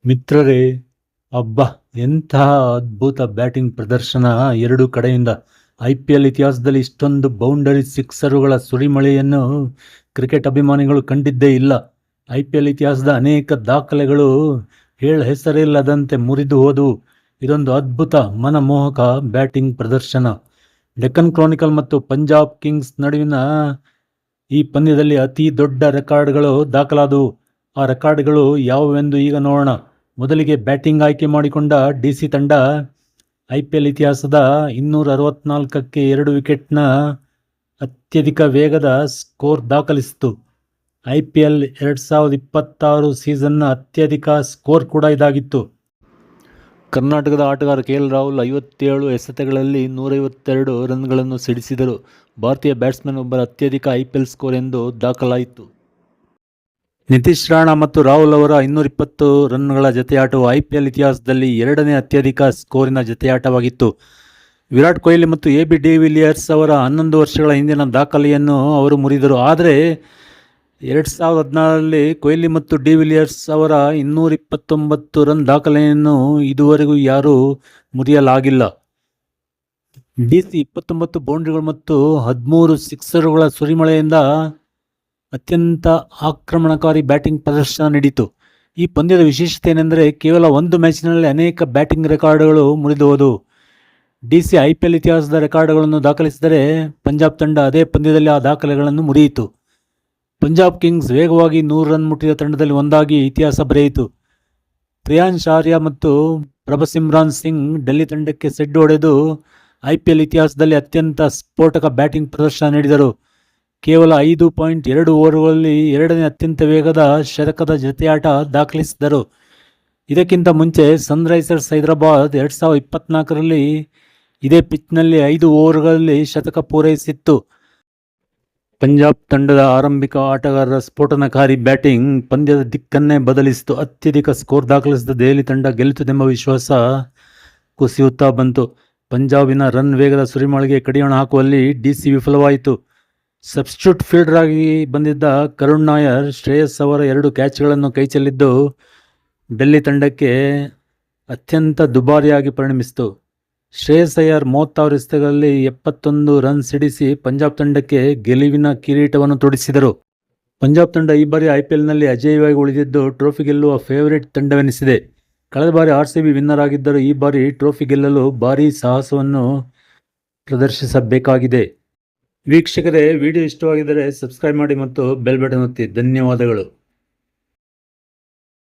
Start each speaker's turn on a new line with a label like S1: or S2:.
S1: ಮಿತ್ರರೇ, ಅಬ್ಬಾ! ಎಂತಹ ಅದ್ಭುತ ಬ್ಯಾಟಿಂಗ್ ಪ್ರದರ್ಶನ ಎರಡೂ ಕಡೆಯಿಂದ. ಐಪಿಎಲ್ ಇತಿಹಾಸದಲ್ಲಿ ಇಷ್ಟೊಂದು ಬೌಂಡರಿ ಸಿಕ್ಸರುಗಳ ಸುರಿಮಳೆಯನ್ನು ಕ್ರಿಕೆಟ್ ಅಭಿಮಾನಿಗಳು ಕಂಡಿದ್ದೇ ಇಲ್ಲ. ಐಪಿಎಲ್ ಇತಿಹಾಸದ ಅನೇಕ ದಾಖಲೆಗಳು ಹೆಸರಿಲ್ಲದಂತೆ ಮುರಿದು ಹೋದವು. ಇದೊಂದು ಅದ್ಭುತ ಮನಮೋಹಕ ಬ್ಯಾಟಿಂಗ್ ಪ್ರದರ್ಶನ. ಡೆಕ್ಕನ್ ಕ್ರಾನಿಕಲ್ ಮತ್ತು ಪಂಜಾಬ್ ಕಿಂಗ್ಸ್ ನಡುವಿನ ಈ ಪಂದ್ಯದಲ್ಲಿ ಅತಿ ದೊಡ್ಡ ರೆಕಾರ್ಡ್ಗಳು ದಾಖಲಾದವು. ಆ ರೆಕಾರ್ಡ್ಗಳು ಯಾವುವೆಂದು ಈಗ ನೋಡೋಣ. ಮೊದಲಿಗೆ ಬ್ಯಾಟಿಂಗ್ ಆಯ್ಕೆ ಮಾಡಿಕೊಂಡ ಡಿಸಿ ತಂಡ ಐಪಿಎಲ್ ಇತಿಹಾಸದ 264ಕ್ಕೆ 2 ವಿಕೆಟ್ನ ಅತ್ಯಧಿಕ ವೇಗದ ಸ್ಕೋರ್ ದಾಖಲಿಸಿತು. ಐಪಿಎಲ್ 2026 ಸೀಸನ್ನ ಅತ್ಯಧಿಕ ಸ್ಕೋರ್ ಕೂಡ ಇದಾಗಿತ್ತು. ಕರ್ನಾಟಕದ ಆಟಗಾರ ಕೆಎಲ್ ರಾಹುಲ್ 57 ಎಸೆತಗಳಲ್ಲಿ 152 ರನ್ಗಳನ್ನು ಸಿಡಿಸಿದರು. ಭಾರತೀಯ ಬ್ಯಾಟ್ಸ್ಮನ್ ಒಬ್ಬರ ಅತ್ಯಧಿಕ ಐಪಿಎಲ್ ಸ್ಕೋರ್ ಎಂದು ದಾಖಲಾಯಿತು. ನಿತೀಶ್ ರಾಣಾ ಮತ್ತು ರಾಹುಲ್ ಅವರ 220 ರನ್ಗಳ ಜತೆಯಾಟವು ಐಪಿಎಲ್ ಇತಿಹಾಸದಲ್ಲಿ 2ನೇ ಅತ್ಯಧಿಕ ಸ್ಕೋರಿನ ಜತೆಯಾಟವಾಗಿತ್ತು. ವಿರಾಟ್ ಕೊಹ್ಲಿ ಮತ್ತು ಎಬಿ ಡಿವಿಲಿಯರ್ಸ್ ಅವರ 11 ವರ್ಷಗಳ ಹಿಂದಿನ ದಾಖಲೆಯನ್ನು ಅವರು ಮುರಿದರು. ಆದರೆ 2014ರಲ್ಲಿ ಕೊಹ್ಲಿ ಮತ್ತು ಡಿವಿಲಿಯರ್ಸ್ ಅವರ 229 ರನ್ ದಾಖಲೆಯನ್ನು ಇದುವರೆಗೂ ಯಾರೂ ಮುರಿಯಲಾಗಿಲ್ಲ. ಡಿಸಿ 29 ಬೌಂಡ್ರಿಗಳು ಮತ್ತು 13 ಸಿಕ್ಸರುಗಳ ಸುರಿಮಳೆಯಿಂದ ಅತ್ಯಂತ ಆಕ್ರಮಣಕಾರಿ ಬ್ಯಾಟಿಂಗ್ ಪ್ರದರ್ಶನ ನೀಡಿತು. ಈ ಪಂದ್ಯದ ವಿಶೇಷತೆ ಏನೆಂದರೆ ಕೇವಲ ಒಂದು ಮ್ಯಾಚಿನಲ್ಲಿ ಅನೇಕ ಬ್ಯಾಟಿಂಗ್ ರೆಕಾರ್ಡ್ಗಳು ಮುರಿದು ಹೋದವು. ಡಿಸಿ ಐಪಿಎಲ್ ಇತಿಹಾಸದ ರೆಕಾರ್ಡ್ಗಳನ್ನು ದಾಖಲಿಸಿದರೆ ಪಂಜಾಬ್ ತಂಡ ಅದೇ ಪಂದ್ಯದಲ್ಲಿ ಆ ದಾಖಲೆಗಳನ್ನು ಮುರಿಯಿತು. ಪಂಜಾಬ್ ಕಿಂಗ್ಸ್ ವೇಗವಾಗಿ 100 ರನ್ ಮುಟ್ಟಿದ ತಂಡದಲ್ಲಿ ಒಂದಾಗಿ ಇತಿಹಾಸ ಬರೆಯಿತು. ಪ್ರಿಯಾಂಶ್ ಆರ್ಯ ಮತ್ತು ಪ್ರಭಸಿಮ್ರಾನ್ ಸಿಂಗ್ ಡೆಲ್ಲಿ ತಂಡಕ್ಕೆ ಸೆಡ್ಡು ಹೊಡೆದು ಐಪಿಎಲ್ ಇತಿಹಾಸದಲ್ಲಿ ಅತ್ಯಂತ ಸ್ಫೋಟಕ ಬ್ಯಾಟಿಂಗ್ ಪ್ರದರ್ಶನ ನೀಡಿದರು. ಕೇವಲ 5.2 ಓವರ್ಗಳಲ್ಲಿ 2ನೇ ಅತ್ಯಂತ ವೇಗದ ಶತಕದ ಜತೆಯಾಟ ದಾಖಲಿಸಿದರು. ಇದಕ್ಕಿಂತ ಮುಂಚೆ ಸನ್ರೈಸರ್ಸ್ ಹೈದರಾಬಾದ್ 2024ರಲ್ಲಿ ಇದೇ ಪಿಚ್ನಲ್ಲಿ 5 ಓವರ್ಗಳಲ್ಲಿ ಶತಕ ಪೂರೈಸಿತ್ತು. ಪಂಜಾಬ್ ತಂಡದ ಆರಂಭಿಕ ಆಟಗಾರರ ಸ್ಫೋಟನಕಾರಿ ಬ್ಯಾಟಿಂಗ್ ಪಂದ್ಯದ ದಿಕ್ಕನ್ನೇ ಬದಲಿಸಿತು. ಅತ್ಯಧಿಕ ಸ್ಕೋರ್ ದಾಖಲಿಸಿದ ದೆಹಲಿ ತಂಡ ಗೆಲ್ಲುತ್ತದೆಂಬ ವಿಶ್ವಾಸ ಕುಸಿಯುತ್ತಾ ಬಂತು. ಪಂಜಾಬಿನ ರನ್ ವೇಗದ ಸುರಿಮಳೆಗೆ ಕಡಿವಾಣ ಹಾಕುವಲ್ಲಿ ಡಿಸಿ ವಿಫಲವಾಯಿತು. ಸಬ್ಸ್ಟಿಟ್ಯೂಟ್ ಫೀಲ್ಡರ್ ಆಗಿ ಬಂದಿದ್ದ ಕರುಣ್ ನಾಯರ್ ಶ್ರೇಯಸ್ ಅವರ 2 ಕ್ಯಾಚ್ಗಳನ್ನು ಕೈಚೆಲ್ಲಿದ್ದು ಡೆಲ್ಲಿ ತಂಡಕ್ಕೆ ಅತ್ಯಂತ ದುಬಾರಿಯಾಗಿ ಪರಿಣಮಿಸಿತು. ಶ್ರೇಯಸ್ ಅಯ್ಯರ್ 36 ಎಸೆತಗಳಲ್ಲಿ 71 ರನ್ ಸಿಡಿಸಿ ಪಂಜಾಬ್ ತಂಡಕ್ಕೆ ಗೆಲುವಿನ ಕಿರೀಟವನ್ನು ತೊಡಿಸಿದರು. ಪಂಜಾಬ್ ತಂಡ ಈ ಬಾರಿ ಐಪಿಎಲ್ನಲ್ಲಿ ಅಜೇಯವಾಗಿ ಉಳಿದಿದ್ದು ಟ್ರೋಫಿ ಗೆಲ್ಲುವ ಫೇವರಿಟ್ ತಂಡವೆನಿಸಿದೆ. ಕಳೆದ ಬಾರಿ ಆರ್ಸಿಬಿ ವಿನ್ನರ್ ಆಗಿದ್ದರೂ ಈ ಬಾರಿ ಟ್ರೋಫಿ ಗೆಲ್ಲಲು ಭಾರೀ ಸಾಹಸವನ್ನು ಪ್ರದರ್ಶಿಸಬೇಕಾಗಿದೆ. ವೀಕ್ಷಕರೇ, ವಿಡಿಯೋ ಇಷ್ಟವಾಗಿದ್ದರೆ ಸಬ್ಸ್ಕ್ರೈಬ್ ಮಾಡಿ ಮತ್ತು ಬೆಲ್ ಬಟನ್ ಒತ್ತಿ. ಧನ್ಯವಾದಗಳು.